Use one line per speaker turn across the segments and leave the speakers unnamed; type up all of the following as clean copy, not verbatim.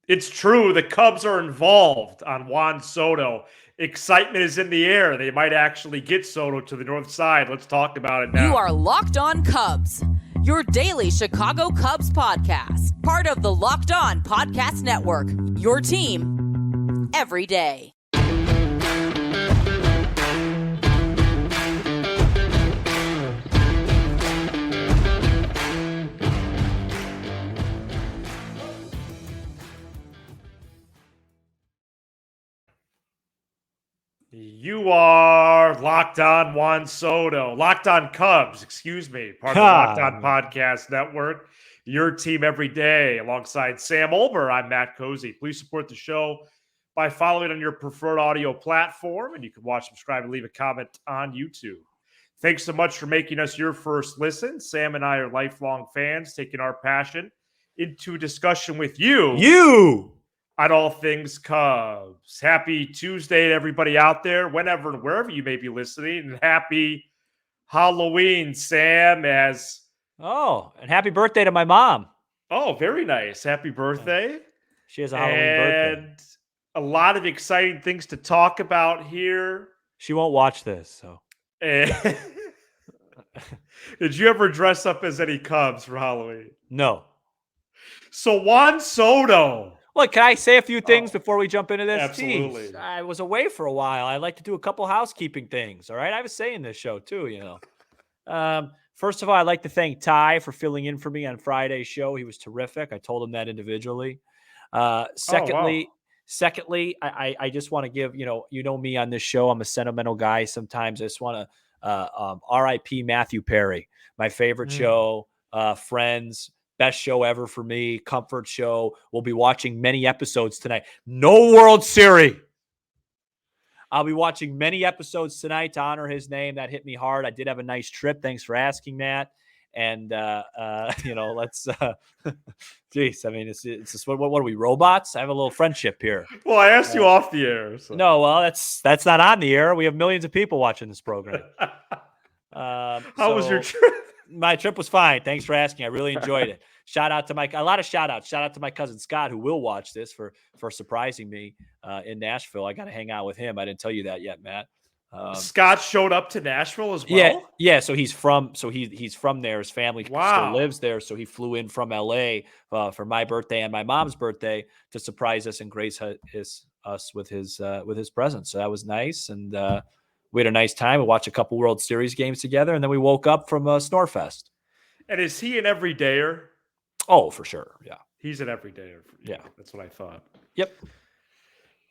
It's true. The Cubs are involved on Juan Soto. Excitement is in the air. They might actually get Soto to the north side. Let's talk about it now.
You are Locked On Cubs, your daily Chicago Cubs podcast. Part of the Locked On Podcast Network, your team every day.
You are Locked On Juan Soto. Locked On Cubs, excuse me. Part of the Locked On Podcast Network. Your team every day. Alongside Sam Olber, I'm Matt Cozy. Please support the show by following on your preferred audio platform. And you can watch, subscribe, and leave a comment on YouTube. Thanks so much for making us your first listen. Sam and I are lifelong fans, taking our passion into discussion with you. On all things Cubs. Happy Tuesday to everybody out there, whenever and wherever you may be listening. And happy Halloween, Sam.
And happy birthday to my mom.
Oh, very nice. Happy birthday.
She has a Halloween birthday.
And a lot of exciting things to talk about here.
She won't watch this, so.
Did you ever dress up as any Cubs for Halloween?
No.
So Juan Soto.
Look, can I say a few things before we jump into this?
Absolutely.
Jeez, I was away for a while. I like to do a couple housekeeping things, all right? I was saying this show too, First of all, I'd like to thank Ty for filling in for me on Friday's show. He was terrific. I told him that individually. Secondly, I just want to give, you know me on this show. I'm a sentimental guy sometimes. I just want to RIP Matthew Perry, my favorite show, Friends. Best show ever for me. Comfort show. We'll be watching many episodes tonight. No World Series. I'll be watching many episodes tonight to honor his name. That hit me hard. I did have a nice trip. Thanks for asking, Matt. And, let's, geez, I mean, it's just, what are we, robots? I have a little friendship here.
Well, I asked you off the air. So.
No, well, that's not on the air. We have millions of people watching this program.
How was your trip?
My trip was fine. Thanks for asking. I really enjoyed it. Shout out to a lot of shout outs. Shout out to my cousin Scott, who will watch this for surprising me in Nashville. I got to hang out with him. I didn't tell you that yet, Matt.
Scott showed up to Nashville as well.
Yeah. So he's from there. His family still lives there. So he flew in from LA for my birthday and my mom's birthday to surprise us and grace us with his presence. So that was nice. And we had a nice time. We watched a couple World Series games together, and then we woke up from Snorefest.
And is he an everydayer?
Oh, for sure. Yeah.
He's an everydayer.
Yeah.
That's what I thought.
Yep.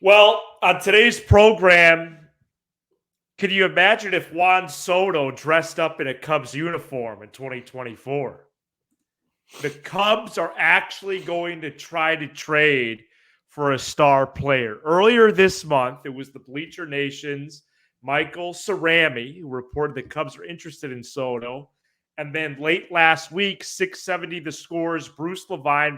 Well, on today's program, can you imagine if Juan Soto dressed up in a Cubs uniform in 2024? The Cubs are actually going to try to trade for a star player. Earlier this month, it was the Bleacher Nation's Michael Cerami, who reported the Cubs are interested in Soto. And then late last week, 670 The Score's Bruce Levine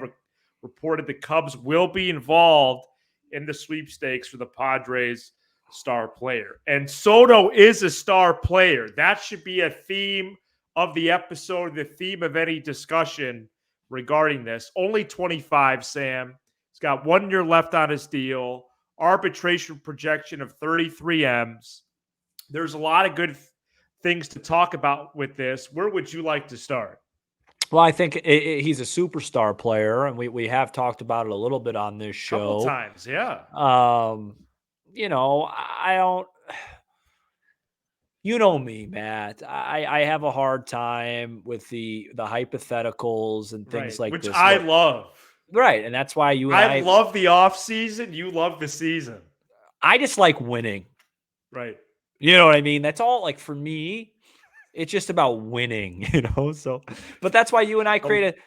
reported the Cubs will be involved in the sweepstakes for the Padres star player. And Soto is a star player. That should be a theme of the episode, the theme of any discussion regarding this. Only 25, Sam. He's got 1 year left on his deal. Arbitration projection of 33 M's. There's a lot of good things to talk about with this. Where would you like to start?
Well, I think he's a superstar player, and we have talked about it a little bit on this show.
Couple times, yeah.
I don't. You know me, Matt. I have a hard time with the hypotheticals and things like
which
this.
Which I love.
Right, and that's why I
love the offseason. You love the season.
I just like winning.
Right.
You know what I mean? That's all. Like, for me, it's just about winning, So, but that's why you and I create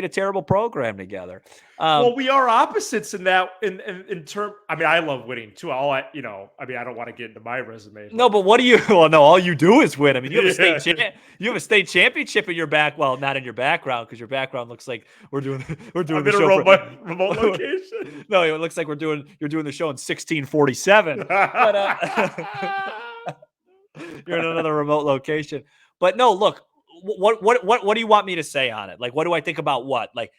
a terrible program together.
Well, we are opposites in that. In term, I mean, I love winning too. I don't want to get into my resume.
No, but what do you? Well, no, all you do is win. I mean, you have a state championship in your back. Well, not in your background, because your background looks like we're doing the show
remote location.
No, it looks like you're doing the show in 1647. But you're in another remote location. But no, look. what do you want me to say on it? Like, what do I think about what? Like,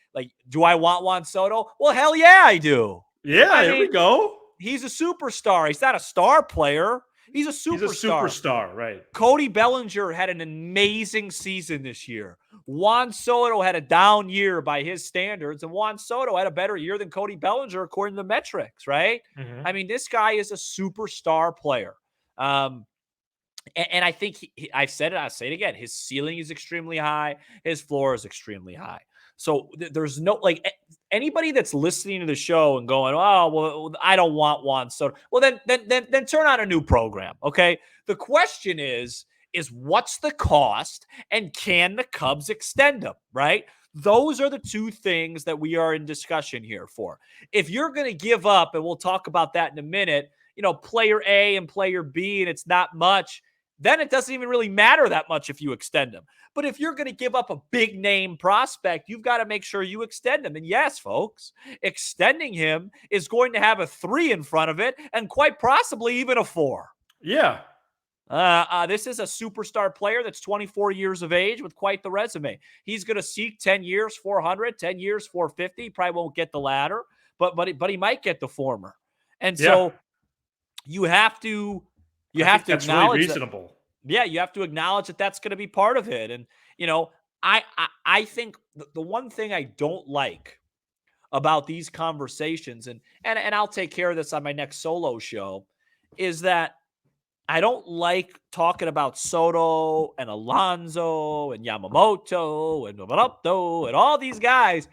do I want Juan Soto? Well, hell yeah, I do.
Yeah,
I
here we
mean,
go.
he's a superstar. He's not a star player. He's a
He's a
superstar.
superstar, right?
Cody Bellinger had an amazing season this year. Juan Soto had a down year by his standards, and Juan Soto had a better year than Cody Bellinger according to the metrics, right?
Mm-hmm.
I mean, this guy is a superstar player. And I think I've said it, I'll say it again. His ceiling is extremely high. His floor is extremely high. So there's no anybody that's listening to the show and going, oh, well, I don't want Juan Soto. Well, then turn on a new program. Okay. The question is what's the cost and can the Cubs extend him? Right. Those are the two things that we are in discussion here for. If you're going to give up, and we'll talk about that in a minute, player A and player B, and it's not much, then it doesn't even really matter that much if you extend him. But if you're going to give up a big name prospect, you've got to make sure you extend him. And yes, folks, extending him is going to have a 3 in front of it and quite possibly even a 4.
Yeah.
This is a superstar player that's 24 years of age with quite the resume. He's going to seek 10 years, 400, 10 years, 450. Probably won't get the latter, but he might get the former. And so you have to
that's
acknowledge
really reasonable.
you have to acknowledge that that's going to be part of it. And, I think the one thing I don't like about these conversations, and I'll take care of this on my next solo show, is that I don't like talking about Soto and Alonso and Yamamoto and Roberto and all these guys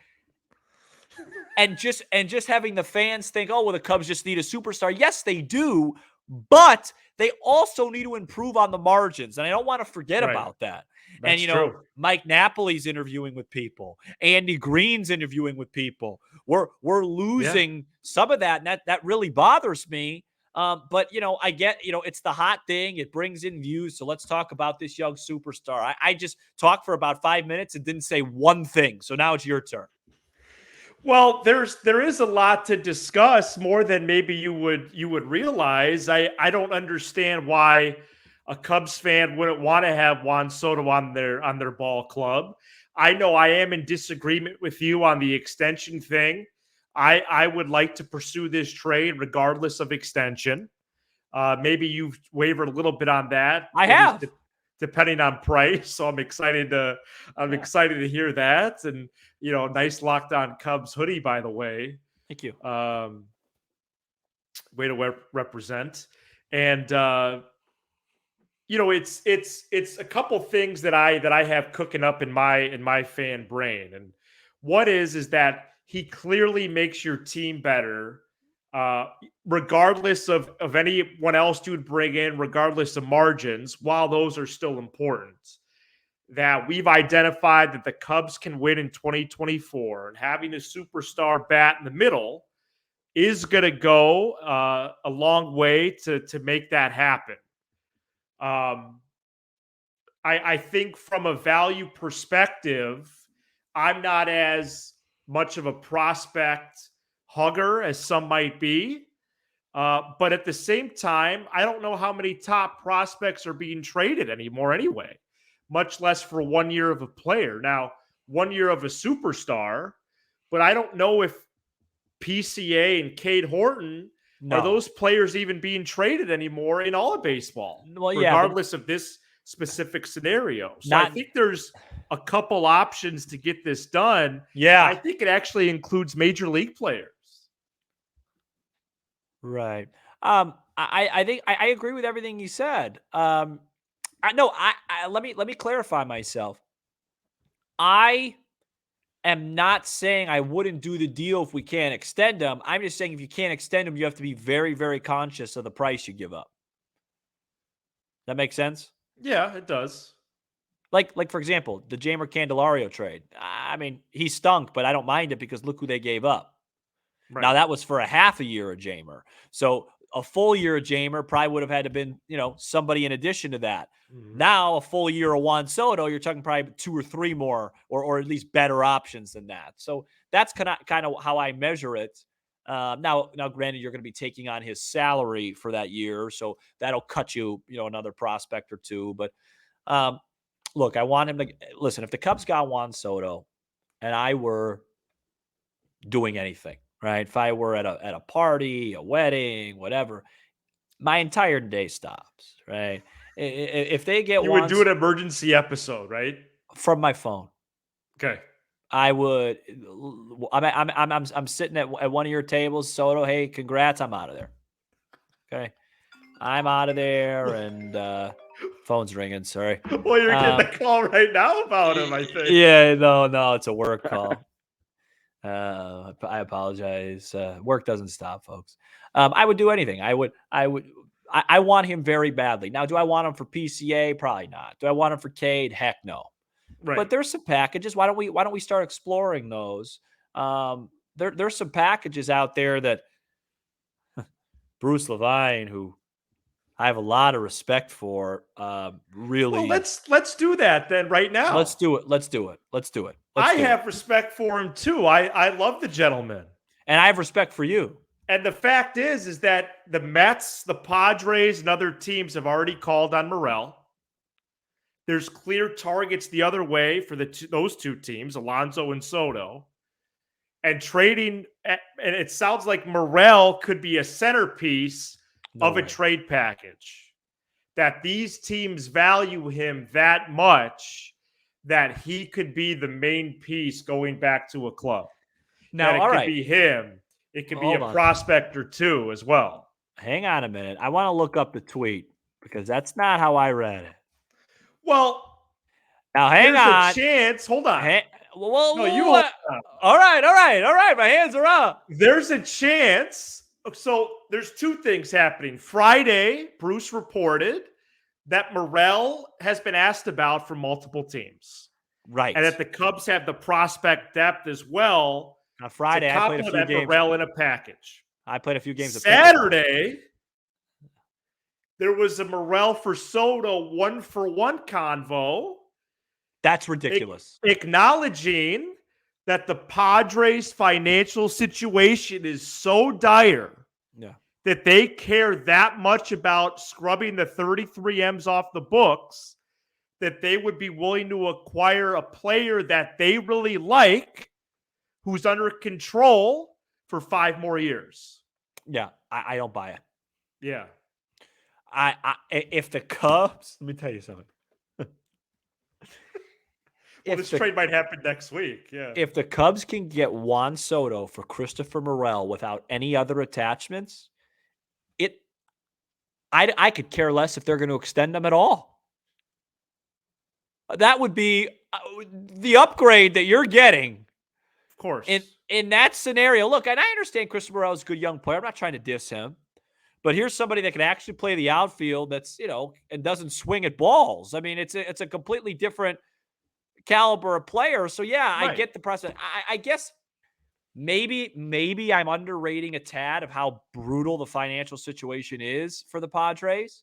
and just having the fans think, oh, well, the Cubs just need a superstar. Yes, they do, but they also need to improve on the margins. And I don't want to forget about that.
That's
and,
true.
Mike Napoli's interviewing with people. Andy Green's interviewing with people. We're losing some of that, and that really bothers me. But, I get, it's the hot thing. It brings in views. So let's talk about this young superstar. I just talked for about 5 minutes and didn't say one thing. So now it's your turn.
Well, there is a lot to discuss, more than maybe you would realize. I don't understand why a Cubs fan wouldn't want to have Juan Soto on their ball club. I know I am in disagreement with you on the extension thing. I would like to pursue this trade regardless of extension. Maybe you've wavered a little bit on that.
I have.
Depending on price. So I'm excited to hear that. And, nice Locked On Cubs hoodie, by the way.
Thank you.
Way to represent. And, it's a couple things that I have cooking up in my fan brain. And what is that he clearly makes your team better, regardless of anyone else you would bring in, regardless of margins, while those are still important. That we've identified that the Cubs can win in 2024, and having a superstar bat in the middle is going to go a long way to make that happen. I think from a value perspective, I'm not as much of a prospect hugger as some might be. But at the same time, I don't know how many top prospects are being traded anymore anyway, much less for 1 year of a player. Now, 1 year of a superstar, but I don't know if PCA and Cade Horton are those players even being traded anymore in all of baseball, regardless of this specific scenario. So I think there's a couple options to get this done.
Yeah.
I think it actually includes major league players.
Right. I think I agree with everything you said. Let me clarify myself. I am not saying I wouldn't do the deal if we can't extend them. I'm just saying if you can't extend them, you have to be very, very conscious of the price you give up. That makes sense?
Yeah, it does.
Like for example, the Jamer Candelario trade. I mean, he stunk, but I don't mind it because look who they gave up. Right. Now, that was for a half a year of Jamer. So a full year of Jamer probably would have had to been, somebody in addition to that. Mm-hmm. Now, a full year of Juan Soto, you're talking probably 2 or 3 more or at least better options than that. So that's kind of how I measure it. Now, granted, you're going to be taking on his salary for that year. So that'll cut you, another prospect or two. But look, I want him to listen. If the Cubs got Juan Soto, and I were doing anything, right? If I were at a party, a wedding, whatever, my entire day stops, right? If they get
You would
Juan
do an emergency episode, right?
from my phone,
Okay.
I would. I'm sitting at one of your tables, Soto. Hey, congrats! I'm out of there. Okay, I'm out of there, and phone's ringing. Sorry.
Well, you're getting a call right now about him, I think.
Yeah, no, it's a work call. I apologize. Work doesn't stop, folks. I would do anything. I want him very badly. Now, do I want him for PCA? Probably not. Do I want him for Cade? Heck no.
Right.
But there's some packages. Why don't we start exploring those? There's some packages out there that Bruce Levine, who I have a lot of respect for, really.
Well, let's do that then right now.
Let's do it.
I have respect for him too. I love the gentleman.
And I have respect for you.
And the fact is that the Mets, the Padres, and other teams have already called on Morel. There's clear targets the other way for those two teams, Alonso and Soto. And trading, and it sounds like Morel could be a centerpiece of a trade package. That these teams value him that much that he could be the main piece going back to a club.
Now,
it could be him. It could be a prospect or two as well.
Hang on a minute. I want to look up the tweet because that's not how I read it.
Well,
now hang on.
A chance. Hold on.
Hold on. All right. My hands are up.
There's a chance. So there's two things happening. Friday, Bruce reported that Morel has been asked about from multiple teams.
Right.
And that the Cubs have the prospect depth as well.
On Friday, I played a few games.
Morel in a package.
I played a few games.
Saturday, there was a Morel for Soto 1-for-1 convo.
That's ridiculous.
Acknowledging that the Padres' financial situation is so dire that they care that much about scrubbing the 33 M's off the books that they would be willing to acquire a player that they really like who's under control for 5 more years.
Yeah, I don't buy it.
Yeah.
If the Cubs, let me tell you something.
Well, this trade might happen next week. Yeah.
If the Cubs can get Juan Soto for Christopher Morel without any other attachments, I could care less if they're going to extend them at all. That would be the upgrade that you're getting.
Of course.
In that scenario, look, and I understand Christopher Morel is a good young player. I'm not trying to diss him. But here's somebody that can actually play the outfield that's, and doesn't swing at balls. I mean, it's a completely different caliber of player. So yeah, right. I get the process. I guess maybe I'm underrating a tad of how brutal the financial situation is for the Padres.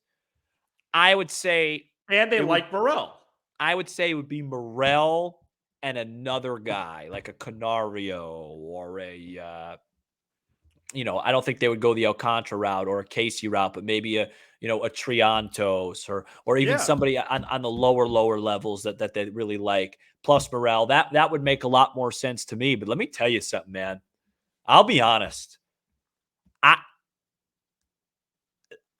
I would say,
and they like Morel.
I would say it would be Morel and another guy like a Canario or a I don't think they would go the Alcantara route or a Casey route, but maybe a Triantos or even somebody on the lower levels that they really like. Plus Morel, that would make a lot more sense to me. But let me tell you something, man. I'll be honest.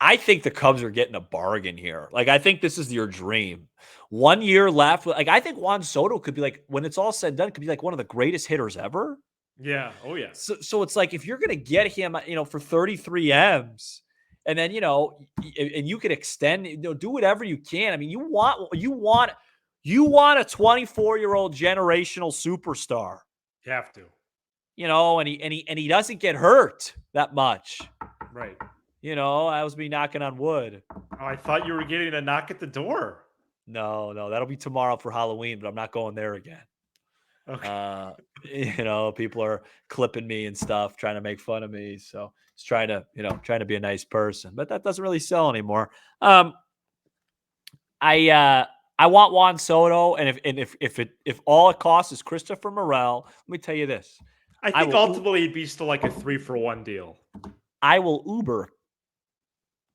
I think the Cubs are getting a bargain here. Like, I think this is your dream. 1 year left. Like, I think Juan Soto could be like, when it's all said and done, could be like one of the greatest hitters ever.
Yeah. Oh, yeah.
So it's like, if you're going to get him, for 33 M's, and then, and you could extend, do whatever you can. I mean, you want a 24-year-old generational superstar.
You have to.
And he doesn't get hurt that much.
Right.
That was me knocking on wood.
Oh, I thought you were getting a knock at the door.
No, that'll be tomorrow for Halloween, but I'm not going there again.
Okay.
People are clipping me and stuff, trying to make fun of me. So it's trying to be a nice person, but that doesn't really sell anymore. I want Juan Soto, and if all it costs is Christopher Morel, let me tell you this.
I think ultimately it'd be still like a 3-for-1 deal.
I will Uber.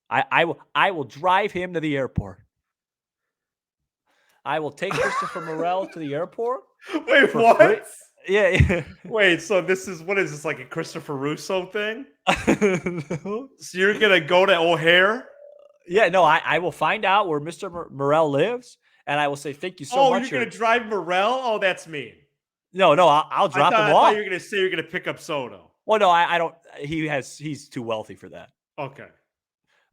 I will drive him to the airport. I will take Christopher Morel to the airport.
Wait,
For
what?
free? Yeah.
Wait, so what is this, like a Christopher Russo thing?
No.
So you're gonna go to O'Hare?
Yeah, no, I will find out where Mr. Morel lives, and I will say thank you so
Oh,
much.
you're gonna drive Morel? Oh, that's mean.
No, I'll drop him
I
off.
thought you were gonna say you're gonna pick up Soto.
Well, no, I don't. He's too wealthy for that.
Okay.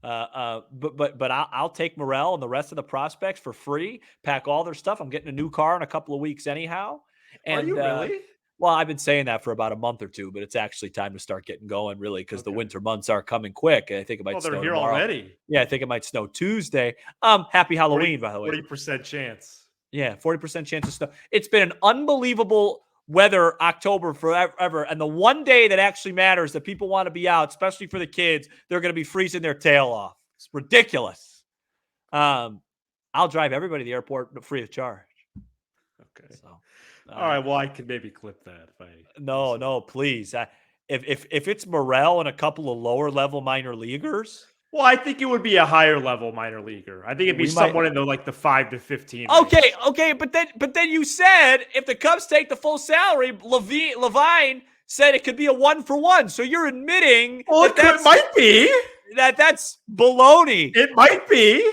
But I'll take Morel and the rest of the prospects for free. Pack all their stuff. I'm getting a new car in a couple of weeks anyhow. And
Are you really?
well, I've been saying that for about a month or two, but it's actually time to start getting going, really, because the
Okay.
winter months are coming quick. I think it might
Oh, they're
snow
here
tomorrow.
already.
Yeah, I think it might snow Tuesday. Happy Halloween, by the way.
40% chance.
Yeah, 40% chance of snow. It's been an unbelievable weather October forever. And the one day that actually matters that people want to be out, especially for the kids, they're going to be freezing their tail off. It's ridiculous. I'll drive everybody to the airport free of charge.
Okay.
So,
all right. Well, I can maybe clip that if I.
No, please. If it's Morel and a couple of lower level minor leaguers.
Well, I think it would be a higher level minor leaguer. I think it'd be someone in the 5 to 15.
Okay, but then you said if the Cubs take the full salary, Levine said it could be a 1-for-1. So you're admitting
it might be
that's baloney.
It might be.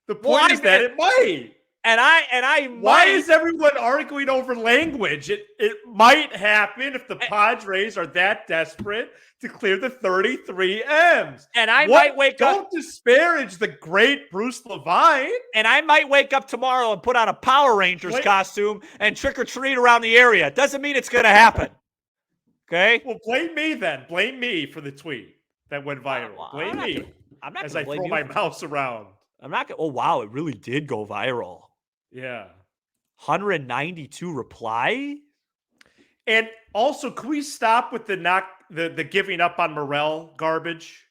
The point is that it might.
And I
Why is everyone arguing over language? It might happen if the Padres are that desperate to clear the 33 M's.
And I might wake up.
Don't disparage the great Bruce Levine.
And I might wake up tomorrow and put on a Power Rangers costume and trick or treat around the area. It doesn't mean it's going to happen. Okay?
Well, blame me then. Blame me for the tweet that went viral. Blame me.
I'm not
as
gonna
I
blame
throw
you.
my mouse around.
I'm not going to. Oh, wow. It really did go viral.
Yeah.
192 reply.
And also, can we stop with the giving up on Morel garbage?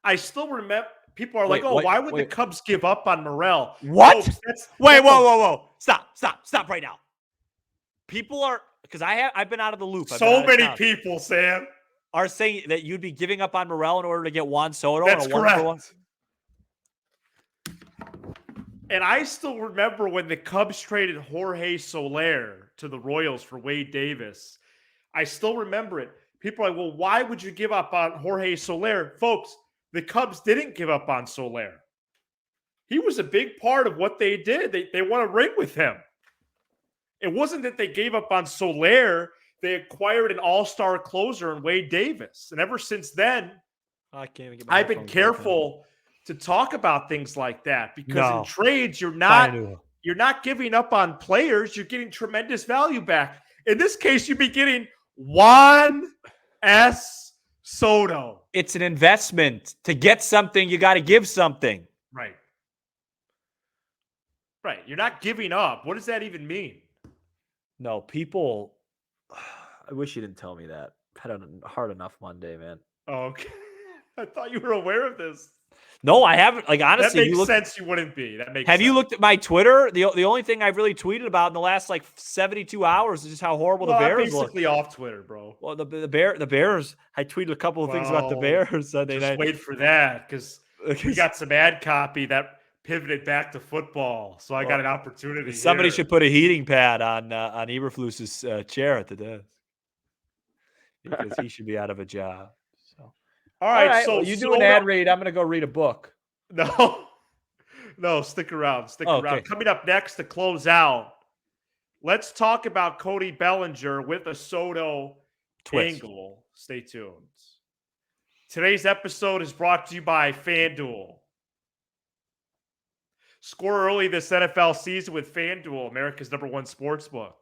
I still remember people are why would the Cubs give up on Morel?
What? Whoa. Stop right now. People are, because I've been out of the loop.
So many people, Sam,
are saying that you'd be giving up on Morel in order to get Juan Soto.
That's
on a
correct.
1-for-1.
And I still remember when the Cubs traded Jorge Soler to the Royals for Wade Davis. I still remember it. People are like, well, why would you give up on Jorge Soler? Folks, the Cubs didn't give up on Soler. He was a big part of what they did. They won a ring with him. It wasn't that they gave up on Soler. They acquired an all-star closer in Wade Davis. And ever since then, I've been careful to talk about things like that because in trades, you're not giving up on players. You're getting tremendous value back. In this case, you'd be getting Juan S. Soto.
It's an investment. To get something, you got to give something.
Right. You're not giving up. What does that even mean?
No, people. I wish you didn't tell me that. I had a hard enough Monday, man.
Oh, okay. I thought you were aware of this.
No, I haven't. Like, honestly,
that makes sense. You wouldn't be. That makes.
Have you looked at my Twitter? The only thing I've really tweeted about in the last 72 hours is just how horrible the Bears look.
Basically off Twitter, bro.
Well, the Bears. I tweeted a couple of things about the Bears Sunday night.
Just wait for that because we got some ad copy that pivoted back to football. So I got an opportunity.
Somebody should put a heating pad on Eberflus's chair at the desk because he should be out of a job. So. All right, so you do an ad read. I'm going to go read a book.
No, stick around. Around. Coming up next to close out, let's talk about Cody Bellinger with a Soto angle. Stay tuned. Today's episode is brought to you by FanDuel. Score early this NFL season with FanDuel, America's #1 sportsbook.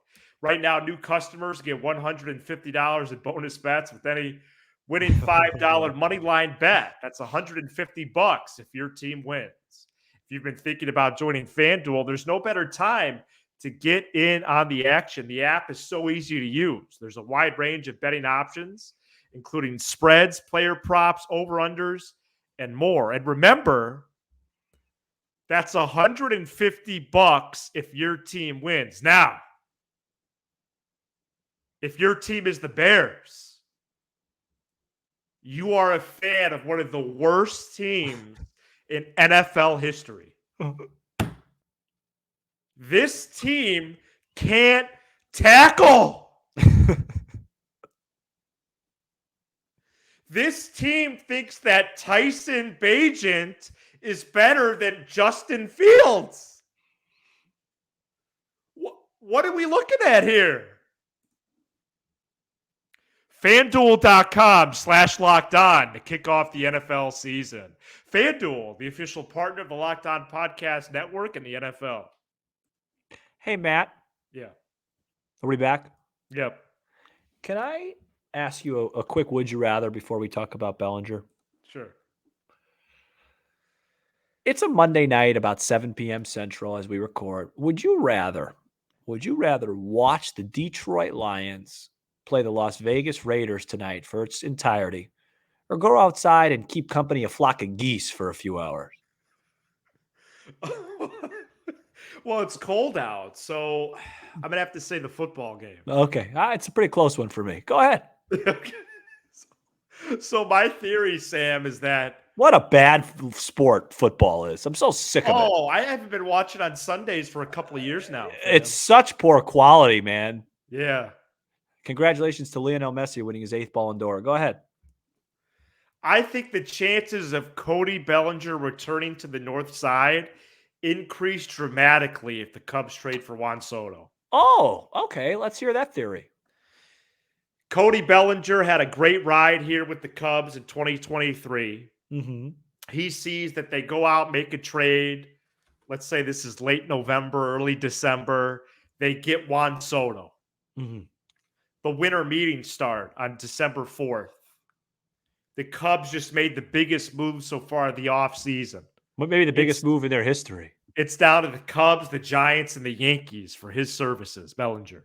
Right now, new customers get $150 in bonus bets with any winning $5 money line bet. That's $150 if your team wins. If you've been thinking about joining FanDuel, there's no better time to get in on the action. The app is so easy to use. There's a wide range of betting options, including spreads, player props, over-unders, and more. And remember, that's $150 if your team wins. Now, if your team is the Bears, you are a fan of one of the worst teams in NFL history. This team can't tackle. This team thinks that Tyson Bagent is better than Justin Fields. What are we looking at here? FanDuel.com/LockedOn to kick off the NFL season. FanDuel, the official partner of the Locked On Podcast Network and the NFL.
Hey, Matt.
Yeah.
Are we back?
Yep.
Can I ask you a quick would you rather before we talk about Bellinger?
Sure.
It's a Monday night about 7 p.m. Central as we record. Would you rather watch the Detroit Lions play the Las Vegas Raiders tonight for its entirety, or go outside and keep company a flock of geese for a few hours?
Well, it's cold out, so I'm going to have to say the football game.
Okay. It's a pretty close one for me. Go ahead.
So my theory, Sam, is that
What a bad sport football is. I'm so sick of it.
Oh, I haven't been watching on Sundays for a couple of years now.
It's such poor quality, man.
Yeah.
Congratulations to Lionel Messi winning his 8th Ballon d'Or. Go ahead.
I think the chances of Cody Bellinger returning to the North Side increase dramatically if the Cubs trade for Juan Soto.
Oh, okay. Let's hear that theory.
Cody Bellinger had a great ride here with the Cubs in 2023.
Mm-hmm.
He sees that they go out, make a trade. Let's say this is late November, early December. They get Juan Soto.
Mm-hmm.
The winter meetings start on December 4th. The Cubs just made the biggest move so far of the offseason.
Maybe the biggest move in their history.
It's down to the Cubs, the Giants, and the Yankees for his services, Bellinger.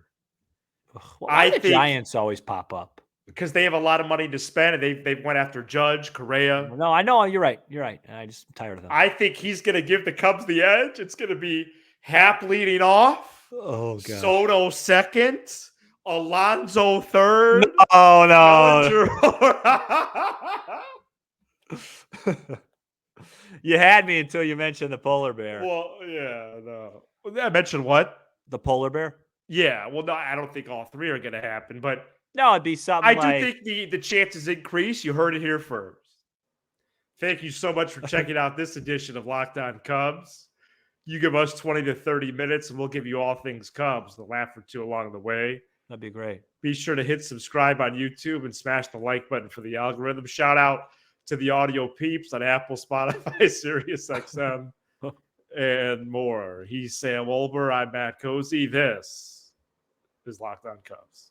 Why do the Giants always pop up?
Because they have a lot of money to spend, and they went after Judge, Correa.
No, I know. You're right. I just am tired of them.
I think he's going to give the Cubs the edge. It's going to be Hap leading off.
Oh, God.
Soto second. Alonso third.
No. You had me until you mentioned the polar bear.
Well, yeah, no. I mentioned what?
The polar bear?
Yeah, well, no, I don't think all three are going to happen, but
no, it'd be something
I do think the chances increase. You heard it here first. Thank you so much for checking out this edition of Locked On Cubs. You give us 20 to 30 minutes, and we'll give you all things Cubs, the laugh or two along the way.
That'd be great. Be
sure to hit subscribe on YouTube and smash the like button for the algorithm. Shout out to the audio peeps on Apple, Spotify, Sirius XM, and more. He's Sam Olber. I'm Matt Cozy. This is Locked On Cubs.